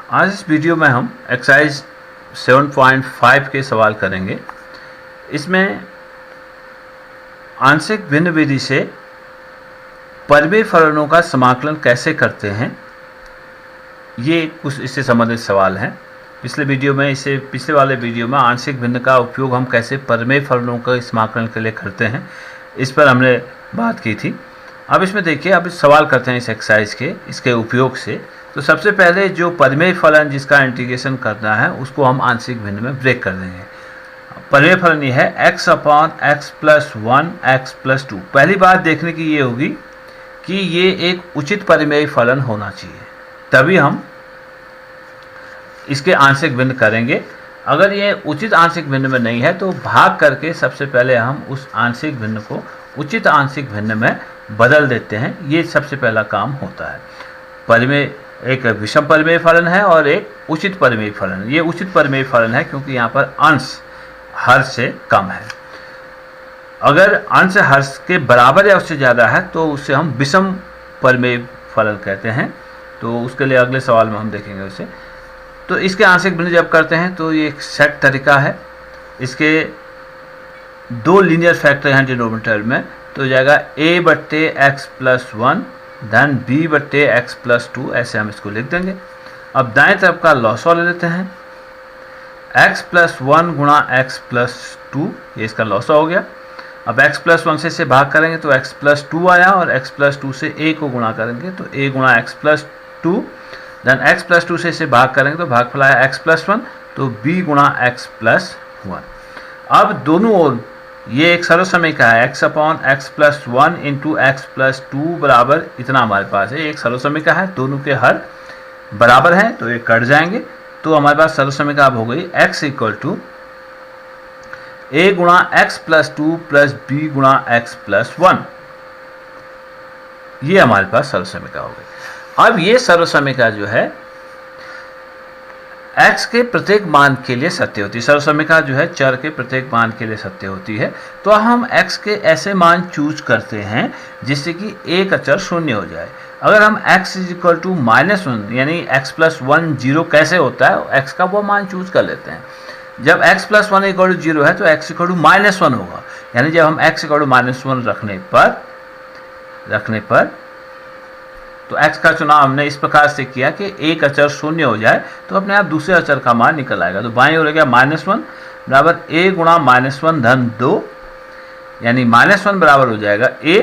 आज इस वीडियो में हम एक्सरसाइज 7.5 के सवाल करेंगे। इसमें आंशिक भिन्न विधि से परिमेय फलनों का समाकलन कैसे करते हैं, ये कुछ इससे संबंधित सवाल हैं। पिछले वाले वीडियो में आंशिक भिन्न का उपयोग हम कैसे परिमेय फलनों का समाकलन के लिए करते हैं, इस पर हमने बात की थी। अब इसमें देखिए, अब इस सवाल करते हैं इस एक्सरसाइज के इसके उपयोग से। तो सबसे पहले जो परिमेय फलन जिसका इंटीग्रेशन करना है उसको हम आंशिक भिन्न में ब्रेक कर देंगे। परिमेय फलन ये है x upon x plus 1 x plus 2। पहली बात देखने की ये होगी कि ये एक उचित परिमेय फलन होना चाहिए, तभी हम इसके आंशिक भिन्न करेंगे। अगर ये उचित आंशिक भिन्न में नहीं है तो भाग करके सबसे पहले हम उस आंशिक भिन्न को उचित आंशिक भिन्न में बदल देते हैं। ये सबसे पहला काम होता है। परिमेय एक विषम परिमेय फलन है और एक उचित परिमेय फलन। ये उचित परिमेय फलन है क्योंकि यहाँ पर अंश हर से कम है। अगर अंश हर के बराबर या उससे ज़्यादा है तो उसे हम विषम परिमेय फलन कहते हैं। तो उसके लिए अगले सवाल में हम देखेंगे उसे। तो इसके आंशिक भिन्न जब करते हैं तो ये एक सेट तरीका है। इसके दो लीनियर फैक्टर हैं डिनोमिनेटर में, तो हो जाएगा a बट्टे एक्स प्लस 1 धन b बट्टे एक्स प्लस 2, ऐसे हम इसको लिख देंगे। अब दाएं तरफ का लॉसवा ले लेते हैं, x प्लस 1 गुणा एक्स प्लस 2, ये इसका लॉसवा हो गया। अब x प्लस 1 से इसे भाग करेंगे तो x प्लस 2 आया, और x प्लस 2 से a को गुणा करेंगे तो a गुणा एक्स प्लस 2, धन x प्लस 2 से इसे भाग करेंगे तो भागफल आया x प्लस 1, तो b गुणा एक्स प्लस 1। अब दोनों ओर ये एक सरल समीकरण है, x upon x plus 1 into x plus 2 बराबर इतना हमारे पास है। एक सरल समीकरण है, दोनों के हर बराबर हैं तो ये कट जाएंगे। तो हमारे पास सरल समीकरण अब हो गई x इक्वल टू a गुणा एक्स प्लस 2 प्लस b गुणा एक्स प्लस 1। ये हमारे पास सरल समीकरण हो गई। अब ये सरल समीकरण जो है x के प्रत्येक मान के लिए सत्य होती है। सरल समीकरण जो है चर के प्रत्येक मान के लिए सत्य होती है। तो हम x के ऐसे मान चूज करते हैं जिससे कि एक अचर शून्य हो जाए। अगर हम x इज इक्वल टू -1 यानी x प्लस 1 जीरो कैसे होता है, x का वो मान चूज कर लेते हैं। जब x प्लस 1 इक्वल टू 0 है तो x इक्वल टू -1 होगा। यानी जब हम x इक्वल टू -1 रखने पर तो x का चुनाव हमने इस प्रकार से किया कि एक अचर शून्य हो जाए तो अपने आप दूसरे अचर का मान निकल आएगा। तो बाएं ओर हो गया -1 बराबर a गुणा -1 धन 2, यानी -1 बराबर हो जाएगा a,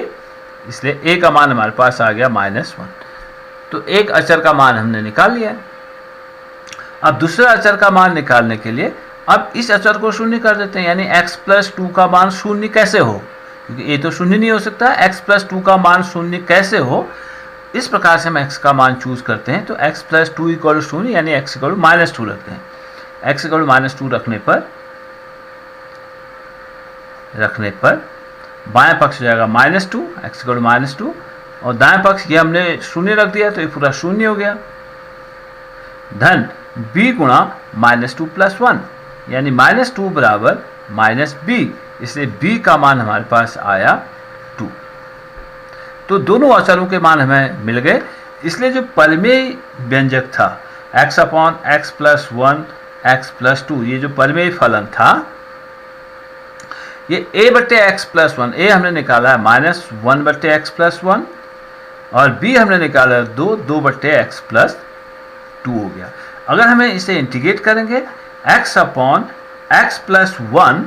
इसलिए a का मान हमारे पास आ गया -1। तो एक अचर का मान हमने निकाल लिया। अब दूसरे अचर का मान निकालने के लिए अब इस अचर को शून्य कर देते हैं, यानी x प्लस 2 का मान शून्य कैसे हो, क्योंकि a तो शून्य नहीं हो सकता। x प्लस 2 का मान शून्य कैसे हो, इस प्रकार से हम x का मान चूज करते हैं। तो x प्लस 2 इक्वल टू 0 यानी x इक्वल टू -2 रखते हैं। x इक्वल टू -2 रखने पर बाएं पक्ष हो जाएगा -2, x इक्वल टू -2, और दाएं पक्ष ये हमने शून्य रख दिया तो ये पूरा शून्य हो गया, धन b गुणा -2 प्लस 1, यानी -2 बराबर -b, इसलिए b का मान हमारे पास आया 2। तो दोनों अचरों के मान हमें मिल गए। इसलिए जो परिमेय व्यंजक था x upon x plus 1 x plus 2, ये जो परिमेय फलन था ये a बट्टे एक्स प्लस 1, a हमने निकाला है -1 बट्टे एक्स प्लस 1, और b हमने निकाला है 2 बट्टे एक्स प्लस 2 हो गया। अगर हमें इसे इंटीग्रेट करेंगे x अपॉन एक्स प्लस 1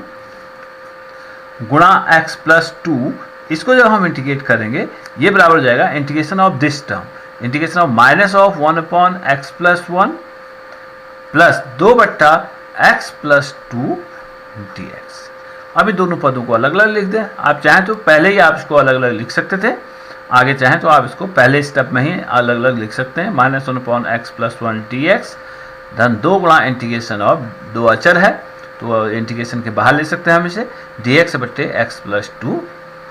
गुणा एक्स प्लस 2, इसको जब हम इंटीग्रेट करेंगे ये बराबर हो जाएगा integration of this term, integration of -1 upon x plus 1 plus 2 बट्टा एक्स प्लस 2 dx। अब इन दोनों पदों को अलग अलग लिख दें। आप चाहें तो पहले ही आप इसको अलग अलग लिख सकते थे, आगे चाहें तो आप इसको पहले स्टेप में ही अलग अलग लिख सकते हैं। -1 अपॉन एक्स प्लस 1 dx धन 2 गुणा इंटीग्रेशन ऑफ, दो अचर है तो इंटीग्रेशन के बाहर ले सकते हैं हम इसे, dx बट्टे एक्स प्लस 2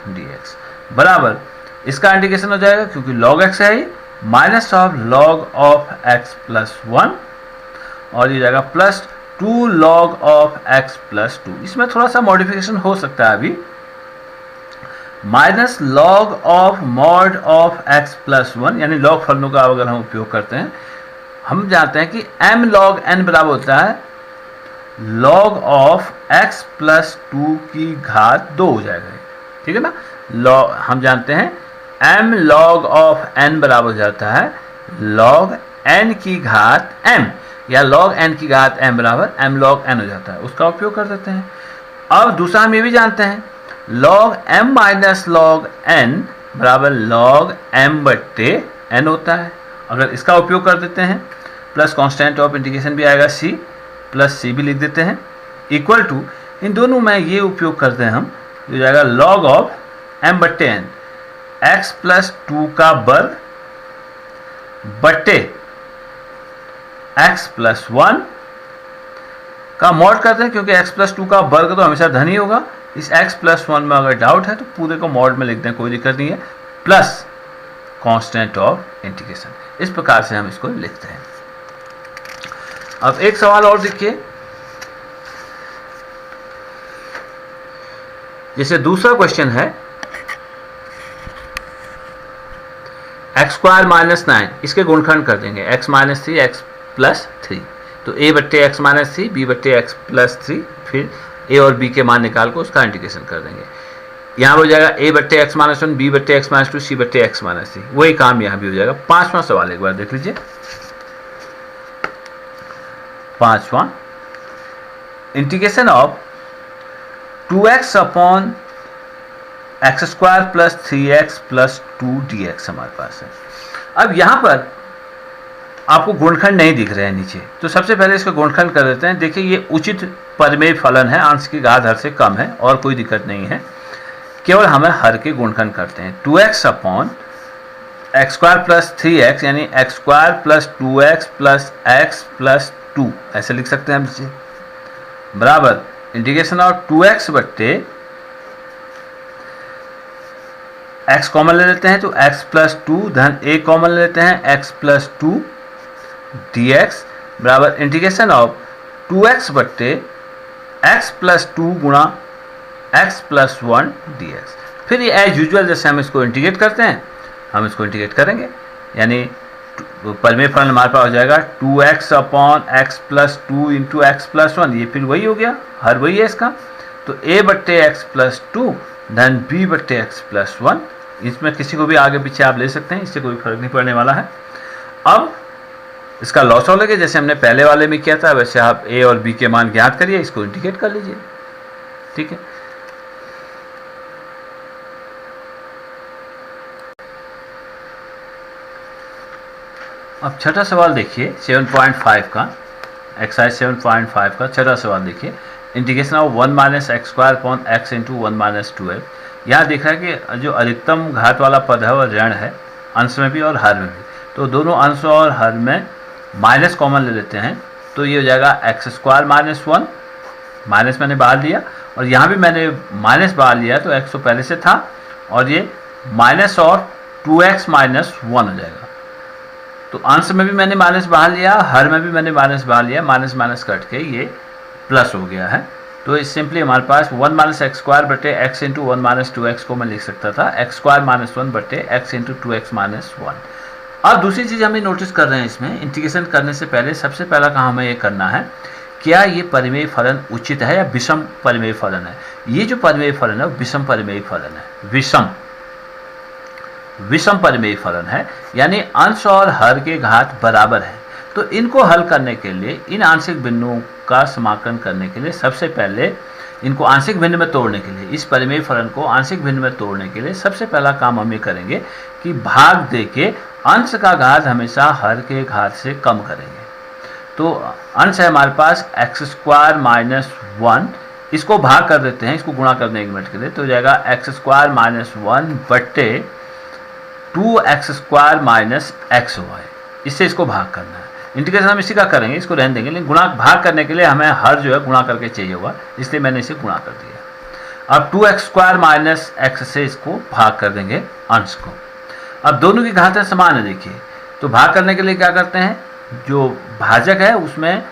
dx बराबर इसका इंटीग्रेशन हो जाएगा क्योंकि log x है, minus of log of x plus 1, और ये जाएगा plus 2 log of x plus 2। इसमें थोड़ा सा मॉडिफिकेशन हो सकता है अभी, minus log of mod of x plus 1, यानी लॉग फलनों का अगर हम उपयोग करते हैं हम जानते हैं कि m log n बराबर होता है log ऑफ x प्लस 2 की घात 2 हो जाएगा, ठीक है ना। log हम जानते हैं m log ऑफ n बराबर हो जाता है log n की घात m, या log n की घात m बराबर m log n हो जाता है, उसका उपयोग कर देते हैं। अब दूसरा हम ये भी जानते हैं log m minus log n बराबर log m बट्टे n होता है। अगर इसका उपयोग कर देते हैं प्लस कांस्टेंट ऑफ इंटीग्रेशन भी आएगा c, प्लस c भी लिख देते हैं, इक्वल टू इन दोनों में ये उपयोग करते हैं हम, हो जाएगा log ऑफ m बट्टे n x प्लस 2 का वर्ग बट्टे x प्लस 1 का मॉड करते हैं, क्योंकि x प्लस 2 का वर्ग तो हमेशा धन ही होगा। इस x प्लस 1 में अगर डाउट है तो पूरे को मॉड में लिखते हैं, कोई दिक्कत नहीं है, प्लस कांस्टेंट ऑफ इंटीग्रेशन। इस प्रकार से हम इसको लिखते हैं। अब एक सवाल और देखिए, जैसे दूसरा क्वेश्चन है एक्स स्क्वायर माइनस 9, इसके गुणनखंड कर देंगे x माइनस 3 x प्लस 3, तो a बट्टे एक्स माइनस 3 b बट्टे एक्स प्लस 3, फिर a और b के मान निकाल को उसका इंटीग्रेशन कर देंगे। यहाँ हो जाएगा a बट्टे एक्स माइनस 1 b बट्टे एक्स माइनस 2 c बट्टे एक्स माइनस 3, वही काम यहाँ भी हो जाएगा। पांचवा सवाल एक बार देख लीजिए, पांचवा integration of 2x upon x square plus 3x plus 2 dx हमारे पास है। अब यहाँ पर आपको गुणनखंड नहीं दिख रहे हैं नीचे, तो सबसे पहले इसका गुणनखंड कर देते हैं। देखिए ये उचित परिमेय फलन है, अंश की घात हर से कम है और कोई दिक्कत नहीं है, केवल हमें हर के गुणनखंड करते हैं। 2x upon x square plus 3x यानी x square plus 2x plus x plus 2, ऐसे लिख सकते हैं हम इसे, बराबर इंटीग्रेशन ऑफ 2x बट्टे x कॉमन ले लेते हैं तो x प्लस 2 धन a कॉमन ले लेते हैं x प्लस 2 dx बराबर इंटीग्रेशन ऑफ 2x बट्टे x प्लस 2 गुणा x प्लस 1 dx। फिर ये एज यूजुअल जैसे हम इसको इंटीग्रेट करते हैं, हम इसको इंटीग्रेट करेंगे, यानी परिमेय फलन हमारे पास हो जाएगा 2x upon x plus 2 into x plus 1, ये फिर वही हो गया, हर वही है इसका, तो a बट्टे एक्स प्लस 2 धन b बट्टे एक्स प्लस 1, इसमें किसी को भी आगे पीछे आप ले सकते हैं, इससे कोई फर्क नहीं पड़ने वाला है। अब इसका लॉस लेंगे, जैसे हमने पहले वाले में किया था वैसे आप a और b के मान ज्ञात करिए, इसको इंटीग्रेट कर लीजिए, ठीक है। अब छठा सवाल देखिए 7.5 का, एक्सरसाइज 7.5 का छठा सवाल देखिए, integration of 1 minus x square upon x into 1 minus 2x। यहाँ देख रहा है कि जो अधिकतम घात वाला पद है वह ऋण है, अंश में भी और हर में भी, तो दोनों अंश और हर में माइनस कॉमन ले लेते हैं, तो ये हो जाएगा एक्स स्क्वायर माइनस 1, माइनस मैंने बाहर लिया और यहाँ भी मैंने माइनस बाहर लिया, तो एक्स तो पहले से था और ये माइनस और 2x माइनस 1 हो जाएगा। तो अंश में भी मैंने माइनस बाहर लिया, हर में भी मैंने माइनस बाहर लिया, माइनस माइनस कट के ये प्लस हो गया है। तो इस सिंपली हमारे पास 1 माइनस एक्स स्क्वायर बटे एक्स इंटू 1 माइनस 2x को मैं लिख सकता था एक्स स्क्वायर माइनस 1 बटे एक्स इंटू 2x माइनस 1। अब दूसरी चीज़ हमें नोटिस कर रहे हैं, इसमें इंटीग्रेशन करने से पहले सबसे पहला काम हमें ये करना है, क्या ये परिमेय फलन उचित है या विषम परिमेय फलन है। ये जो परिमेय फलन है वो विषम परिमेय फलन है, विषम परिमेय फलन है, यानी अंश और हर के घात बराबर है। तो इनको हल करने के लिए, इन आंशिक बिंदुओं का समाकलन करने के लिए, सबसे पहले इनको आंशिक भिन्न में तोड़ने के लिए, इस परिमेय फलन को आंशिक भिन्न में तोड़ने के लिए सबसे पहला काम हम ये करेंगे कि भाग दे के अंश का घात हमेशा हर के घात से कम करेंगे। तो अंश है हमारे पास एक्स स्क्वायर माइनस 1, इसको भाग कर देते हैं, इसको गुणा कर दें 1 मिनट के लिए, तो हो जाएगा एक्स स्क्वायर माइनस 1 बट्टे 2x स्क्वायर माइनस एक्स हुआ है, इससे इसको भाग करना है। इंटीग्रेशन हम इसी का करेंगे, इसको रहने देंगे, लेकिन गुणा भाग करने के लिए हमें हर जो है गुणा करके चाहिए होगा, इसलिए मैंने इसे गुणा कर दिया। अब 2x स्क्वायर माइनस एक्स से इसको भाग कर देंगे अंश को। अब दोनों की घातें समान है, देखिए, तो भाग करने के लिए क्या करते हैं, जो भाजक है उसमें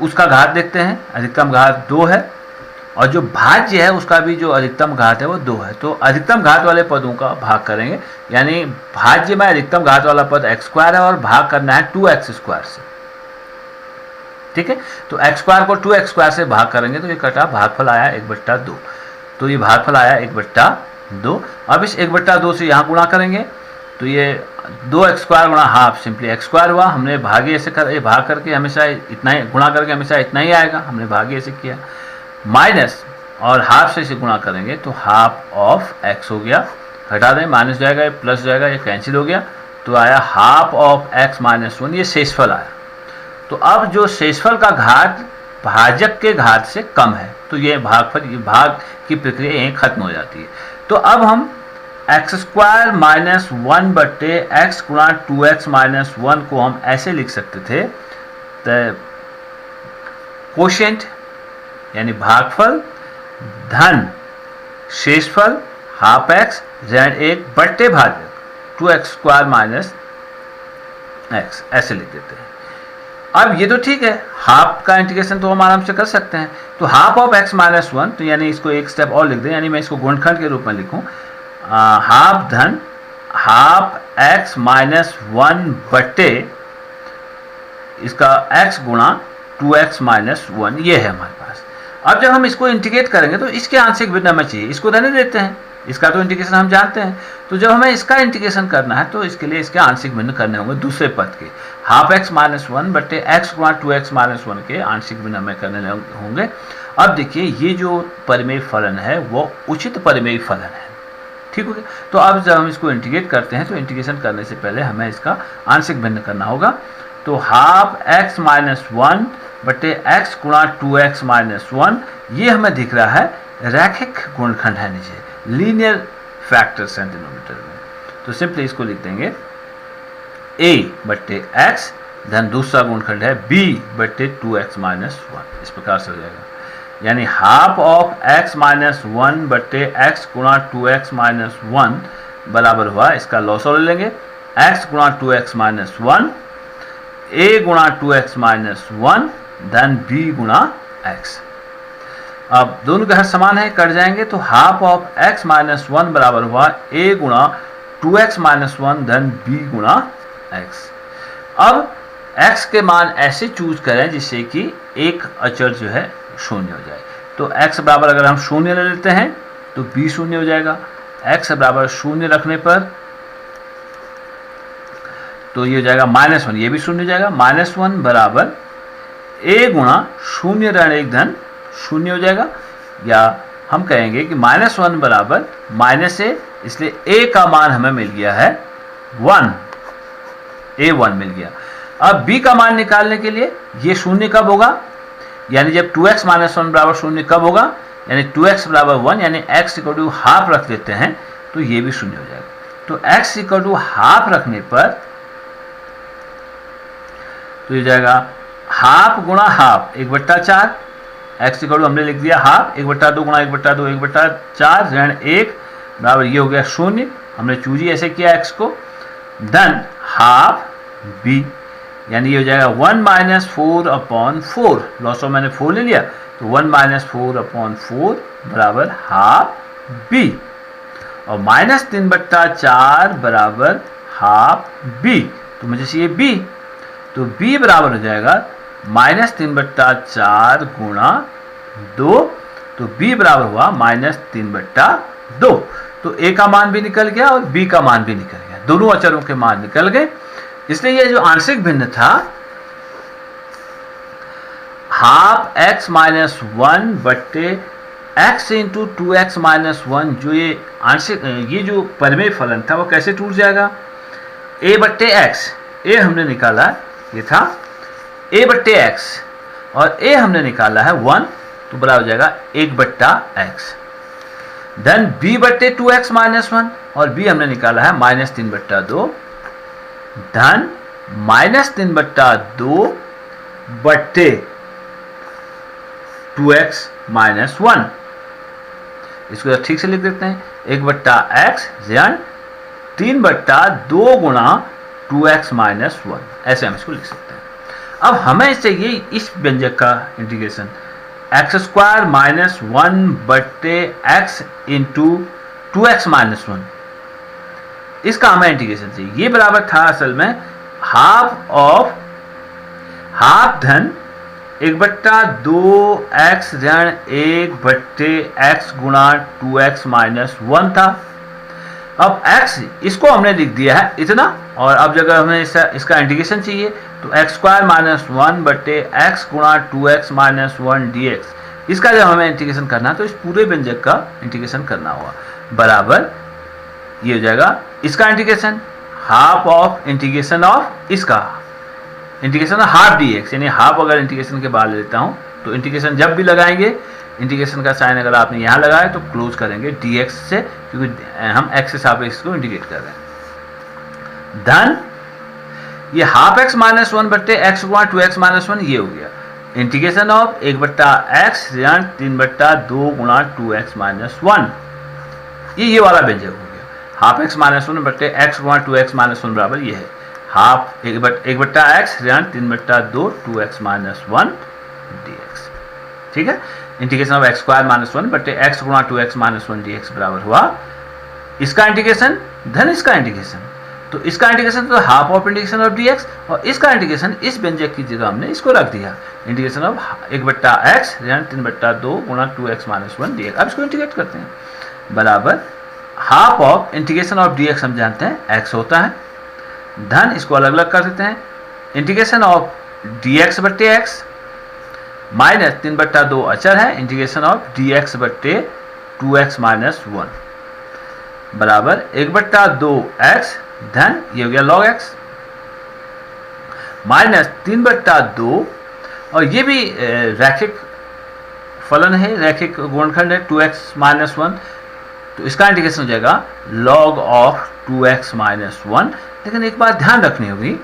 उसका घात देखते हैं, अधिकतम घात 2 है, और जो भाज्य है उसका भी जो अधिकतम घात है वो 2 है। तो अधिकतम घात वाले पदों का भाग करेंगे, यानी भाज्य में अधिकतम घात वाला पद x स्क्वायर है और भाग करना है 2x स्क्वायर से। ठीक है, तो x स्क्वायर को 2x स्क्वायर से भाग करेंगे तो ये कटा भागफल आया 1/2। तो ये भागफल आया 1/2। अब इस 1/2 से यहाँ गुणा करेंगे तो ये 2x स्क्वायर गुणा हाफ सिंपली x स्क्वायर हुआ। हमने भागे ऐसे कर भाग करके हमेशा इतना ही गुणा करके हमेशा इतना ही आएगा, हमने भागे ऐसे किया। माइनस और हाफ से इसे गुणा करेंगे तो हाफ ऑफ x हो गया, हटा दें माइनस जाएगा, ये प्लस जाएगा, ये कैंसिल हो गया तो आया हाफ ऑफ x माइनस 1, ये शेषफल आया। तो अब जो शेषफल का घात भाजक के घात से कम है तो ये भागफल, ये भाग की प्रक्रिया यहीं खत्म हो जाती है। तो अब हम x स्क्वायर माइनस 1/x गुणा 2x माइनस 1 को हम ऐसे लिख सकते थे, तो कोशेंट यानी भागफल धन शेषफल हाफ x ऋण 1 बट्टे भाजक 2x स्क्वायर माइनस x, ऐसे लिख देते हैं। अब ये तो ठीक है, हाफ का इंटीग्रेशन तो हम आराम से कर सकते हैं। तो हाफ ऑफ x माइनस 1, तो यानी इसको एक स्टेप और लिख दें, यानी मैं इसको गुणनखंड के रूप में लिखूं, हाफ धन हाफ x माइनस 1 बट्टे इसका x गुणा 2x माइनस 1, ये है हमारे पास। अब जब हम इसको इंटीग्रेट करेंगे तो इसके आंशिक भिन्न हमें चाहिए, इसको रहने देते हैं, इसका तो इंटीग्रेशन हम जानते हैं। तो जब हमें इसका इंटीग्रेशन करना है तो इसके लिए इसके आंशिक भिन्न करने होंगे दूसरे पद के, हाफ x माइनस 1 बट्टे x गुणा 2x माइनस 1 के आंशिक भिन्न हमें करने होंगे। अब देखिए ये जो परिमेय फलन है वो उचित परिमेय फलन है, ठीक हो गया। तो अब जब हम इसको इंटीग्रेट करते हैं तो इंटीग्रेशन करने से पहले हमें इसका आंशिक भिन्न करना होगा। तो हाफ x माइनस 1 बट्टे x गुणा 2x माइनस 1, ये हमें दिख रहा है रैखिक गुणनखंड है नीचे, लीनियर फैक्टर्स हैं डिनोमिनेटर में। तो सिंपली इसको लिख देंगे a बट्टे x धन दूसरा गुणनखंड है b बट्टे 2x माइनस 1, इस प्रकार से हो जाएगा। यानी हाफ ऑफ x माइनस 1 बट्टे x गुणा 2x माइनस 1 बराबर हुआ, इसका लॉसर ले लेंगे, x गुणा 2x माइनस 1 a गुणा 2x माइनस 1 धन b गुणा x। अब दोनों के हर समान है, कट जाएंगे तो हाफ ऑफ x माइनस 1 बराबर हुआ a गुणा 2x माइनस 1 धन b गुणा x। अब x के मान ऐसे चूज करें जिससे कि एक अचर जो है शून्य हो जाए। तो x बराबर अगर हम शून्य ले लेते हैं तो b शून्य हो जाएगा, x बराबर शून्य रखने पर तो ये हो जाएगा माइनस 1, ये भी शून्य हो जाएगा, माइनस 1 बराबर a गुणा शून्य ऋण 1 धन शून्य हो जाएगा। या हम कहेंगे कि माइनस 1 बराबर माइनस a, इसलिए a का मान हमें मिल गया है 1, a1 मिल गया। अब b का मान निकालने के लिए ये शून्य कब होगा, यानी जब 2x माइनस 1 बराबर शून्य कब होगा, यानी 2x बराबर 1, यानी x इक्वल टू हाफ रख देते हैं तो ये भी शून्य हो जाएगा। तो x इक्वल टू हाफ रखने पर तो ये जाएगा हाफ गुणा हाफ 1/4, x इक्वल टू हमने लिख दिया हाफ 1/2 गुणा 1/2 1/4 ऋण 1 बराबर ये हो गया शून्य, हमने चूजी ऐसे किया x को, धन हाफ b, यानी ये हो जाएगा 1 माइनस 4/4, लॉस ऑफ मैंने 4 ले लिया तो 1 माइनस 4/4 बराबर हाफ b, और माइनस 3/4 बराबर हाफ b, तो मुझे चाहिए b, तो b बराबर हो जाएगा माइनस 3/4 गुणा 2, तो b बराबर हुआ माइनस 3/2। तो a का मान भी निकल गया और b का मान भी निकल गया, दोनों अचरों के मान निकल गए। इसलिए ये जो आंशिक भिन्न था हाफ x माइनस 1 बट्टे x इंटू 2x माइनस 1, जो ये आंशिक ये जो परिमेय फलन था वो कैसे टूट जाएगा, a बट्टे x, a हमने निकाला ये था a बट्टे x और a हमने निकाला है 1, तो बराबर हो जाएगा 1/x, धन b बट्टे 2x माइनस 1 और b हमने निकाला है माइनस 3/2, धन माइनस 3/2 बट्टे 2x माइनस 1। इसको ठीक से लिख देते हैं 1/x ऋण 3/2 गुणा 2x माइनस 1, ऐसे हम इसको लिख सकते हैं। अब हमें चाहिए इस व्यंजक का इंटीग्रेशन, एक्स स्क्वायर माइनस 1 बट्टे एक्स इंटू 2x माइनस 1, इसका हमें इंटीग्रेशन चाहिए। ये बराबर था असल में हाफ धन 1/2 x ऋण 1/x गुणा 2x माइनस 1 था। अब x इसको हमने लिख दिया है इतना, और अब जगह हमें इसका इंटीग्रेशन चाहिए तो एक्स स्क्वायर माइनस 1 बट्टे एक्स गुणा 2x माइनस 1 dx, इसका जब हमें इंटीग्रेशन करना है तो इस पूरे व्यंजक का इंटीग्रेशन करना होगा। बराबर ये हो जाएगा इसका integration half of integration of इसका इंटीग्रेशन ऑफ हाफ dx, यानी हाफ अगर इंटीग्रेशन के बाद लेता हूँ तो इंटीग्रेशन जब भी लगाएंगे इंटीग्रेशन का साइन अगर आपने यहाँ लगाया तो क्लोज करेंगे dx से, क्योंकि हम x के सापेक्ष को इंटीग्रेट कर रहे हैं। धन ये हाफ एक्स माइनस 1 बट्टे एक्स गुणा 2x माइनस 1, ये हो गया इंटीग्रेशन ऑफ 1/x ऋण 3/2 गुणा 2x माइनस 1, ये वाला व्यंजक हो गया। हाफ एक्स माइनस 1 बट्टे एक्स गुणा 2x माइनस 1 बराबर ये है हाफ 1/x ऋण 3/2 2x माइनस 1 dx। ठीक है, integration of x square minus 1 बट्टे एक्स गुणा 2x माइनस 1 dx बराबर हुआ इसका इंटीग्रेशन धन इसका इंटीग्रेशन। तो इसका इंटीग्रेशन तो half of integration of dx, और इसका इंटीग्रेशन इस व्यंजक की जगह हमने इसको रख दिया इंटीग्रेशन ऑफ 1/x ऋण 3/2 गुणा 2x माइनस 1 dx। अब इसको इंटीग्रेट करते हैं बराबर half of integration of dx हम जानते हैं x होता है, धन इसको अलग अलग कर देते हैं इंटीग्रेशन ऑफ dx बट्टे x माइनस 3/2 अचर है इंटीग्रेशन ऑफ dx बट्टे 2x माइनस 1 बराबर 1/2x धन ये हो गया log x माइनस 3/2, और ये भी रैखिक फलन है, रैखिक गुणनखंड है 2x माइनस 1, तो इसका इंटीग्रेशन हो जाएगा log ऑफ 2x माइनस 1। लेकिन एक बात ध्यान रखनी होगी,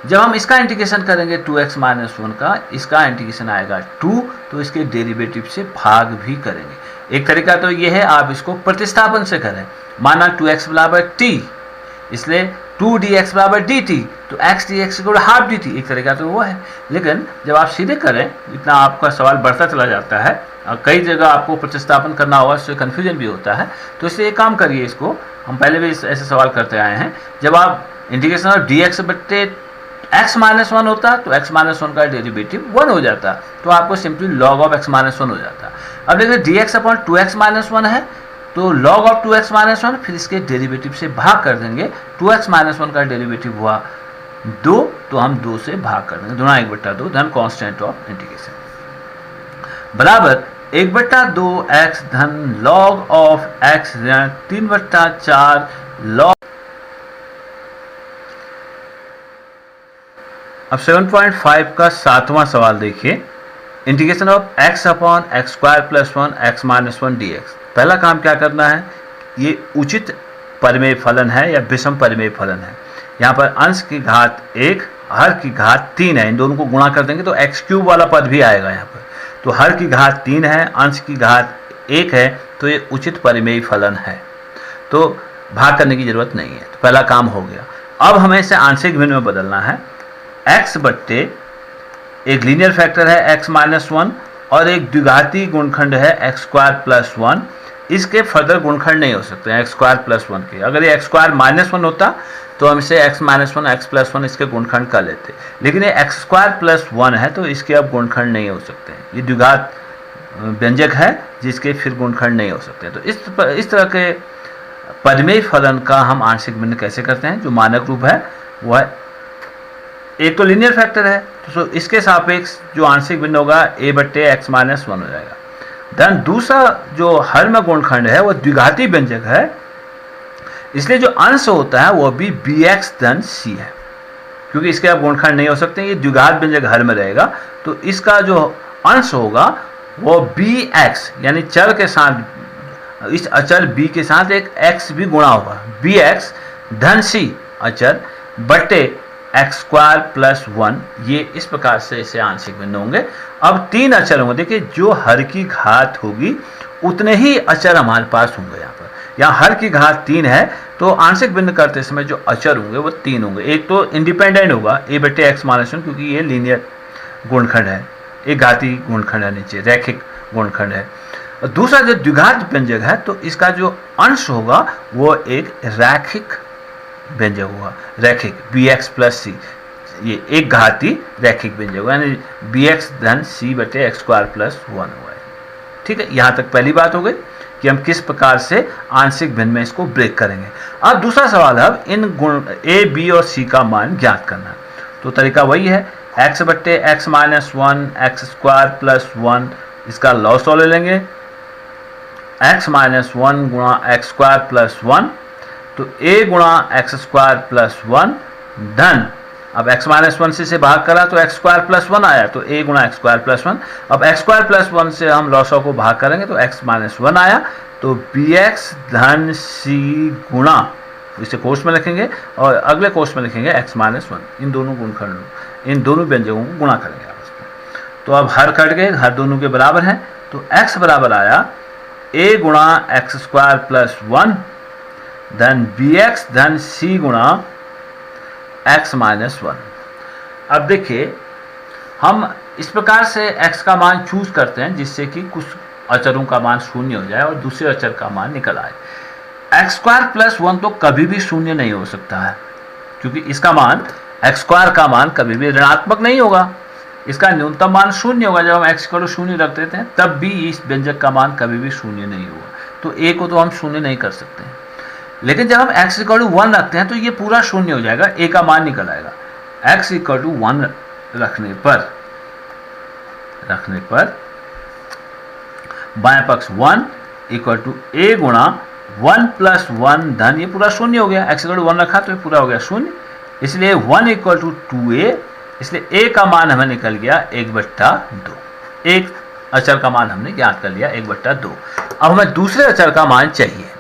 जब हम इसका इंटीग्रेशन करेंगे 2x माइनस 1 का, इसका इंटीग्रेशन आएगा 2, तो इसके डेरिवेटिव से भाग भी करेंगे। एक तरीका तो ये है आप इसको प्रतिस्थापन से करें, माना 2x बराबर t, इसलिए 2dx बराबर dt, तो x dx को हाफ dt, एक तरीका तो वो है। लेकिन जब आप सीधे करें इतना आपका सवाल बढ़ता चला जाता है और कई जगह आपको प्रतिस्थापन करना होगा, इससे कन्फ्यूजन भी होता है। तो इसलिए एक काम करिए, इसको हम पहले भी ऐसे सवाल करते आए हैं, जब आप इंटीग्रेशन ऑफ dx बट्टे x माइनस 1 होता तो x माइनस 1 का डेरिवेटिव 1 हो जाता, तो आपको simply log of x minus 1 हो जाता। अब देखिए dx अपॉन 2x माइनस 1 है, तो log ऑफ 2x माइनस 1 फिर इसके डेरिवेटिव से भाग कर देंगे, 2x माइनस 1 का डेरिवेटिव हुआ 2, तो हम 2 से भाग कर देंगे, दुना 1/2 धन कॉन्स्टेंट ऑफ इंटीग्रेशन बराबर 1/2x धन log ऑफ x ऋण 3/4 log। अब 7.5 का 7वां सवाल देखिए, integration of x upon x square plus 1 x minus 1 dx। पहला काम क्या करना है, ये उचित परिमेय फलन है या विषम परिमेय फलन है। यहाँ पर अंश की घात 1 हर की घात 3 है, इन दोनों को गुणा कर देंगे तो x क्यूब वाला पद भी आएगा यहाँ पर, तो हर की घात 3 है, अंश की घात 1 है, तो ये उचित परिमेय फलन है, तो भाग करने की जरूरत नहीं है। तो पहला काम हो गया। अब हमें इसे आंशिक भिन्न में बदलना है। x बट्टे एक लीनियर फैक्टर है x माइनस 1 और एक द्विघाती गुणखंड है x स्क्वायर प्लस 1, इसके फर्दर गुणखंड नहीं हो सकते हैं x स्क्वायर प्लस 1 के। अगर ये x स्क्वायर माइनस 1 होता तो हम इसे x माइनस 1 x प्लस 1 इसके गुणखंड कर लेते, लेकिन ये x स्क्वायर प्लस 1 है तो इसके अब गुणखंड नहीं हो सकते हैं। ये द्विघात व्यंजक है जिसके फिर गुणखंड नहीं हो सकते। तो इस तरह के परिमेय फलन का हम आंशिक भिन्न कैसे करते हैं, जो मानक रूप है वो है, एक तो लीनियर फैक्टर है तो इसके सापेक्ष जो आंशिक भिन्न होगा a बट्टे एक्स माइनस 1 हो जाएगा। धन दूसरा जो हर में गुणखंड है वो द्विघाती व्यंजक है, इसलिए जो अंश होता है वो भी bx धन c है, क्योंकि इसके अब गुणखंड नहीं हो सकते, ये द्विघात व्यंजक हर में रहेगा, तो इसका जो अंश होगा वो bx यानी चर के साथ, इस अचर b के साथ एक x भी गुणा होगा, bx धन c अचर बट्टे एक्स स्क्वायर प्लस 1, ये इस प्रकार से इसे आंशिक भिन्न होंगे। अब 3 अचर होंगे, देखिए जो हर की घात होगी उतने ही अचर हमारे पास होंगे। यहाँ हर की घात 3 है तो आंशिक भिन्न करते समय जो अचर होंगे वो 3 होंगे। एक तो इंडिपेंडेंट होगा a बट्टे एक्स माइनस 1, क्योंकि ये लीनियर गुणखंड है, एक घाती गुणखंड है, नीचे रैखिक गुणनखंड है। और दूसरा जो द्विघात व्यंजक है तो इसका जो अंश होगा वो एक रैखिक व्यंजक होगा, रैखिक bx प्लस सी, ये एक घाती रैखिक व्यंजक होगा, यानी bx धन सी बटे एक्स स्क्वायर प्लस 1 हुआ है। ठीक है, यहाँ तक पहली बात हो गई कि हम किस प्रकार से आंशिक भिन्न में इसको ब्रेक करेंगे। अब दूसरा सवाल है, अब इन गुण a, b और c का मान ज्ञात करना है। तो तरीका वही है, x बट्टे x minus 1 x square plus 1, इसका लॉस ले लेंगे, x माइनस 1 गुणा एक्स स्क्वायर प्लस 1, तो a गुणा एक्स स्क्वायर प्लस 1 धन, अब x माइनस 1 से भाग करा तो एक्स स्क्वायर प्लस 1 आया, तो a गुणा एक्स स्क्वायर प्लस 1। अब एक्स स्क्वायर प्लस 1 से हम लॉसों को भाग करेंगे तो x माइनस 1 आया, तो bx धन c गुणा, इसे कोष्ठ में लिखेंगे और अगले कोष्ठ में लिखेंगे x माइनस 1। इन दोनों गुणनखंडों, इन दोनों व्यंजकों को गुणा करेंगे आपस में। तो अब हर कट गए, हर दोनों के बराबर हैं, तो x बराबर आया a गुणा एक्स स्क्वायर प्लस 1 धन bx धन c गुणा x माइनस 1। अब देखिए, हम इस प्रकार से x का मान चूज करते हैं जिससे कि कुछ अचरों का मान शून्य हो जाए और दूसरे अचर का मान निकल आए। एक्स स्क्वायर प्लस 1 तो कभी भी शून्य नहीं हो सकता है, क्योंकि इसका मान, एक्स स्क्वायर का मान कभी भी ऋणात्मक नहीं होगा, इसका न्यूनतम मान शून्य होगा। जब हम एक्स को शून्य रख देते हैं तब भी इस व्यंजक का मान कभी भी शून्य नहीं होगा, तो a को तो हम शून्य नहीं कर सकते हैं। लेकिन जब हम x इक्वल टू 1 रखते हैं तो ये पूरा शून्य हो जाएगा, a का मान निकल आएगा। x इक्वल टू 1 रखने पर बाएं पक्ष 1 इक्वल टू a गुणा 1 प्लस 1 धन, ये पूरा शून्य हो गया, x इक्वल टू 1 रखा तो ये पूरा हो गया शून्य, इसलिए 1 इक्वल टू 2a, इसलिए a का मान हमें निकल गया 1/2। एक अचर का मान हमने ज्ञात कर लिया 1/2। अब हमें दूसरे अचर का मान चाहिए।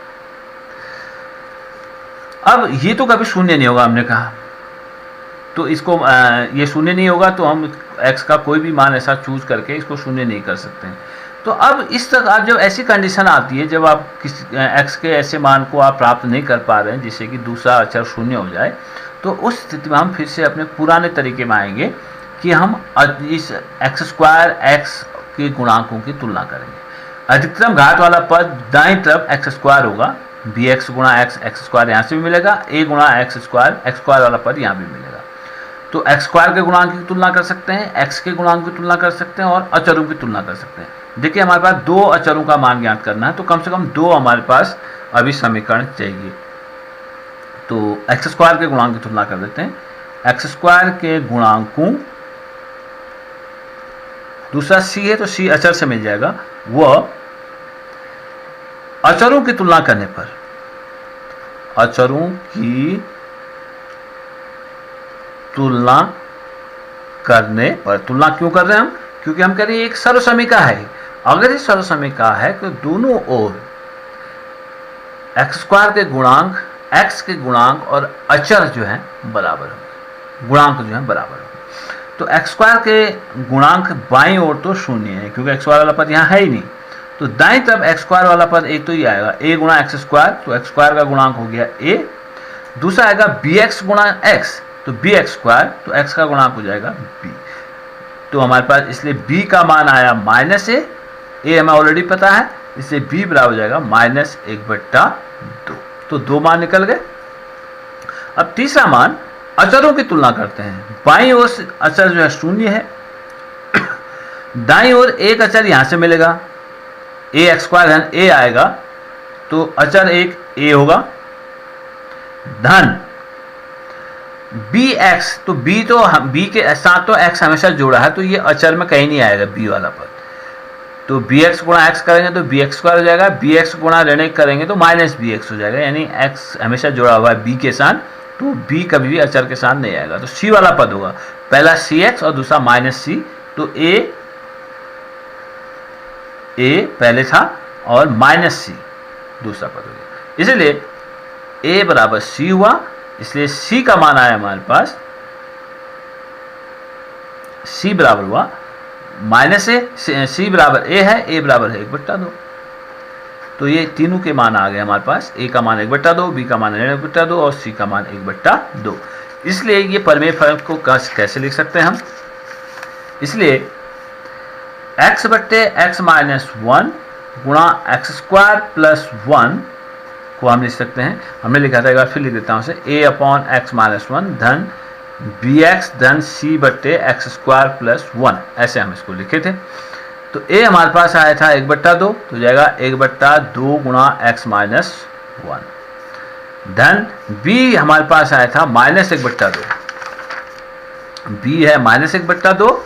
अब ये तो कभी शून्य नहीं होगा हमने कहा, तो इसको ये शून्य नहीं होगा तो हम x का कोई भी मान ऐसा चूज करके इसको शून्य नहीं कर सकते हैं। तो अब इस तक आप, जब ऐसी कंडीशन आती है, जब आप किसी x के ऐसे मान को आप प्राप्त नहीं कर पा रहे हैं जिससे कि दूसरा अचर शून्य हो जाए, तो उस स्थिति में हम फिर से अपने पुराने तरीके में आएंगे कि हम इस एक्स स्क्वायर एक्स के गुणांकों की तुलना करेंगे। अधिकतम घात वाला पद दाईं तरफ एक्स स्क्वायर होगा, bx गुणा एक्स स्क्वायर यहाँ से भी मिलेगा, a गुणा एक्स स्क्वायर वाला पद यहाँ भी मिलेगा। तो एक्स स्क्वायर के गुणांक की तुलना कर सकते हैं, x के गुणांक की तुलना कर सकते हैं और अचरों की तुलना कर सकते हैं। देखिए, हमारे पास दो अचरों का मान ज्ञात करना है, तो कम से कम दो हमारे पास अभी समीकरण चाहिए। तो एक्स स्क्वायर के गुणांक की तुलना कर देते हैं। एक्स स्क्वायर के गुणांकों, दूसरा c है तो c अचर से मिल जाएगा, वह अचरों की तुलना करने पर, अचरों की तुलना करने पर, तुलना क्यों कर रहे हैं हम, क्योंकि हम कह रहे हैं एक सर्वसमीका है। अगर ये सर्वसमीका है तो दोनों ओर एक्स स्क्वायर के गुणांक, एक्स के गुणांक और अचर जो है बराबर होंगे, गुणांक जो है बराबर होंगे। तो एक्स स्क्वायर के गुणांक बाईं ओर तो शून्य है, क्योंकि एक्स स्क्वायर वाला पद यहाँ है ही नहीं, तो दाईं तरफ एक्स स्क्वायर वाला पद एक तो ही आएगा, a गुणा एक्स स्क्वायर, तो एक्स स्क्वायर का गुणांक हो गया a। दूसरा आएगा bx गुणा x, तो bx स्क्वायर, तो x का गुणांक हो जाएगा b। तो हमारे पास इसलिए b का मान आया -a, a हमें ऑलरेडी पता है, इसलिए b बराबर हो जाएगा -1/2। तो दो मान निकल गए। अब तीसरा मान, अचरों की तुलना करते हैं। बाईं ओर अचर जो है शून्य है, दाईं ओर एक अचर यहां से मिलेगा, a एक्स स्क्वायर धन a आएगा, तो अचर एक a होगा, धन bx, तो b तो b के साथ तो x हमेशा जोड़ा है, तो ये अचर में कहीं नहीं आएगा b वाला पद, तो bx गुणा x करेंगे तो bx स्क्वायर हो जाएगा, bx गुणा ऋण 1 करेंगे तो -bx हो जाएगा, यानी x हमेशा जुड़ा हुआ है b के साथ, तो b कभी भी अचर के साथ नहीं आएगा। तो c वाला पद होगा, पहला cx और दूसरा -c, तो a पहले था और -c दूसरा पद हो गया, इसलिए a बराबर c हुआ। इसलिए c का मान आया हमारे पास, c बराबर हुआ -a, c बराबर a है, a बराबर है 1/2। तो ये तीनों के मान आ गए हमारे पास, a का मान 1/2, b का मान 1/2 और c का मान 1/2। इसलिए ये परिमेय फलन को कैसे लिख सकते हैं हम, इसलिए x बट्टे x माइनस 1 गुणा एक्स स्क्वायर प्लस 1 को हम लिख सकते हैं, हमने लिखा था, एक बार फिर लिख देता हूँ उसे, a अपॉन एक्स माइनस 1 धन bx धन c बट्टे एक्स स्क्वायर प्लस 1, ऐसे हम इसको लिखे थे। तो a हमारे पास आया था 1/2, तो जाएगा 1/2 गुणा एक्स माइनस 1 धन b हमारे पास आया था -1/2, b है -1/2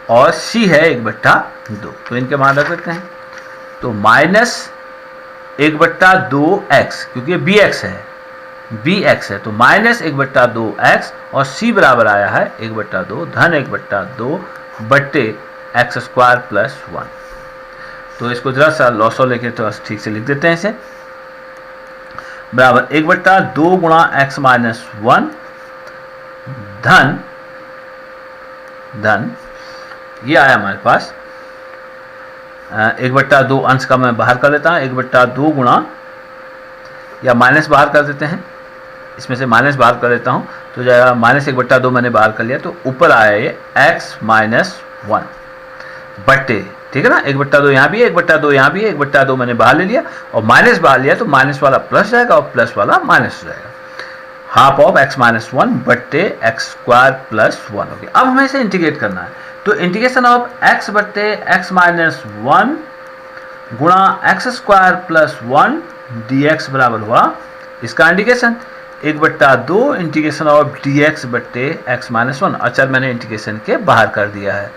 और c है 1/2, तो इनके मान रख देते हैं। तो -1/2x, क्योंकि ये bx है, bx है, तो -1/2x और c बराबर आया है 1/2 धन 1/2 बट्टे एक्स स्क्वायर प्लस 1। तो इसको जरा सा लॉसो लेके तो ठीक से लिख देते हैं इसे, बराबर 1/2 गुणा एक्स माइनस 1 धन ये आया हमारे पास 1/2, अंश का मैं बाहर कर लेता हूँ, 1/2 गुणा, या माइनस बाहर कर देते हैं, इसमें से माइनस बाहर कर देता हूँ, तो जाएगा -1/2 मैंने बाहर कर लिया, तो ऊपर आया ये x माइनस 1 बट्टे, ठीक है ना, 1/2 यहाँ भी है, 1/2 यहाँ भी है, 1/2 मैंने बाहर ले लिया और माइनस बाहर लिया, तो माइनस वाला प्लस जाएगा और प्लस वाला माइनस जाएगा, हाफ ऑफ x माइनस 1 बट्टे एक्स स्क्वायर प्लस 1 हो गया। अब हमें इसे इंटीग्रेट करना है, तो इंटीग्रेशन ऑफ x बट्टे एक्स माइनस 1 गुणा एक्स स्क्वायर प्लस 1 dx बराबर हुआ इसका इंटीग्रेशन 1/2 इंटीग्रेशन ऑफ dx बट्टे एक्स माइनस 1, अचर मैंने इंटीग्रेशन के बाहर कर दिया है,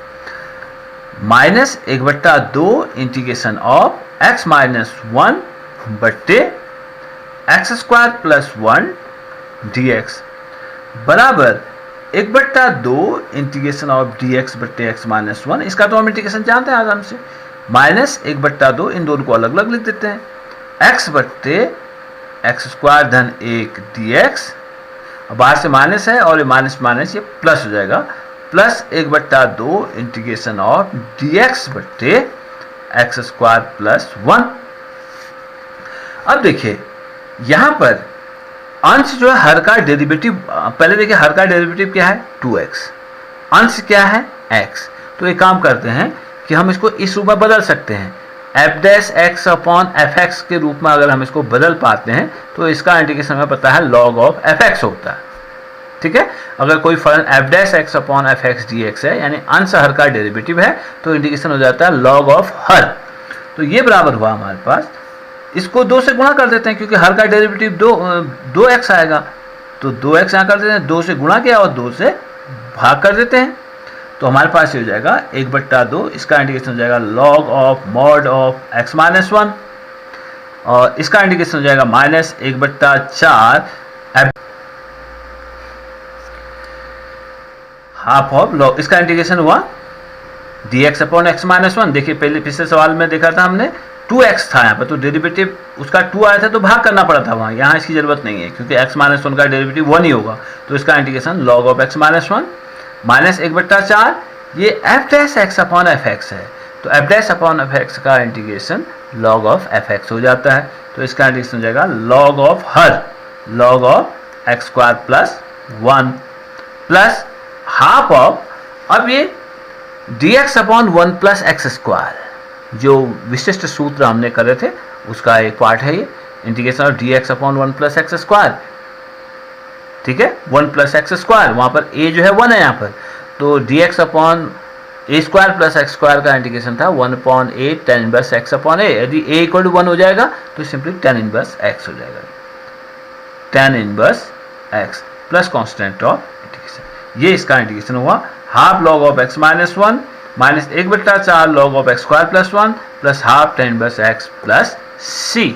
minus 1/2 integration of x minus 1 बट्टे एक्स स्क्वायर प्लस 1 dx बराबर 1/2 इंटीग्रेशन ऑफ dx बट्टे एक्स माइनस 1, इसका तो हम इंटीग्रेशन जानते हैं आराम से, माइनस 1/2, इन दोनों को अलग अलग लिख देते हैं, x बट्टे एक्स स्क्वायर धन 1 dx, बाहर से माइनस है और ये माइनस माइनस ये प्लस हो जाएगा, प्लस 1/2 इंटीग्रेशन ऑफ dx बट्टे एक्स स्क्वायर प्लस 1। अब देखिए यहाँ पर अंश जो है हर का डेरिवेटिव, पहले देखिए हर का डेरिवेटिव क्या है 2x, अंश क्या है x, तो एक काम करते हैं कि हम इसको इस रूप में बदल सकते हैं, f dash x upon fx के रूप में अगर हम इसको बदल पाते हैं तो इसका इंटीग्रेशन हमें पता है log ऑफ fx होता है, ठीक है। अगर कोई फलन f dash x upon fx dx है, यानी अंश हर का डेरिवेटिव है, तो इंटीग्रेशन हो जाता है log ऑफ हर, तो ये बराबर हुआ हमारे पास, इसको 2 से गुणा कर देते हैं क्योंकि हर का डेरिवेटिव 2x आएगा, तो 2x यहाँ कर देते हैं, 2 से गुणा किया और 2 से भाग कर देते हैं, तो हमारे पास ये हो जाएगा 1/2, इसका इंटीग्रेशन हो जाएगा log of mod of x minus 1 और इसका इंटीग्रेशन हो जाएगा माइनस 1/4 हाफ ऑफ log, इसका इंटीग्रेशन हुआ dx अपॉन x माइनस 1। देखिए पहले पिछले सवाल में देखा था हमने 2x था यहाँ पर, तो डेरिवेटिव उसका 2 आया था तो भाग करना पड़ा था वहाँ, यहाँ इसकी जरूरत नहीं है क्योंकि x माइनस 1 का डेरिवेटिव 1 ही होगा, तो इसका integration log of x minus 1 minus 1/4, ये f dash x upon fx है, तो f डैश अपॉन fx का इंटीग्रेशन log ऑफ fx हो जाता है, तो इसका इंटीग्रेशन हो जाएगा log of her log of x square plus 1 plus half of, अब ये dx upon 1 plus x square, जो विशिष्ट सूत्र हमने करे थे उसका एक पार्ट है ये, integration of dx upon 1 plus x square, ठीक है, 1 प्लस एक्स स्क्वायर, वहाँ पर a जो है 1 है यहाँ पर, तो dx upon a square plus x square का इंटीग्रेशन था 1 upon a tan inverse x upon a, यदि a इक्वल टू 1 हो जाएगा तो सिंपली tan इनवर्स x हो जाएगा, tan inverse x plus constant of integration, ये इसका इंटीग्रेशन हुआ, half log of x minus 1 minus 1/4 log of x square plus 1 plus half tan inverse x plus c।